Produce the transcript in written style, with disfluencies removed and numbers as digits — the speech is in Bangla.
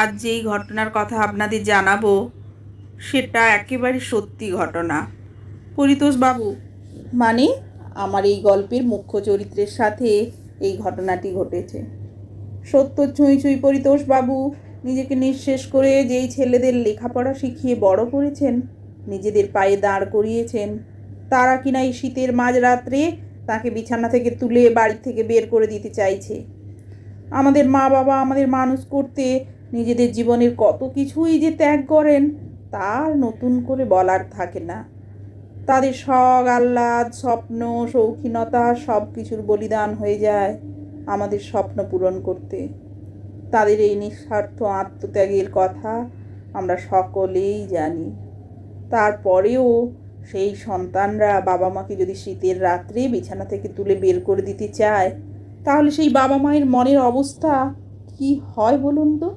আজ যেই ঘটনার কথা আপনাদের জানাবো সেটা একেবারে সত্যি ঘটনা। পরিতোষবাবু মানে আমার এই গল্পের মুখ্য চরিত্রের সাথে এই ঘটনাটি ঘটেছে। সত্য ছুঁই ছুঁই পরিতোষবাবু নিজেকে নিঃশেষ করে যেই ছেলেদের লেখাপড়া শিখিয়ে বড় করেছেন, নিজেদের পায়ে দাঁড় করিয়েছেন, তারা কিনা এই শীতের মাঝরাত্রে তাকে বিছানা থেকে তুলে বাড়ি থেকে বের করে দিতে চাইছে। আমাদের মা বাবা আমাদের মানুষ করতে নিজেদের জীবনের কত কিছুই যে ত্যাগ করেন তার নতুন করে বলার থাকে না। তাদের শখ আহ্লাদ স্বপ্ন শৌখিনতা সব কিছুর বলিদান হয়ে যায় আমাদের স্বপ্ন পূরণ করতে। তাদের এই নিঃস্বার্থ আত্মত্যাগের কথা আমরা সকলেই জানি। তারপরেও সেই সন্তানরা বাবা মাকে যদি শীতের রাত্রে বিছানা থেকে তুলে বের করে দিতে চায়, তাহলে সেই বাবা মায়ের মনের অবস্থা কি হয় বলুন তো।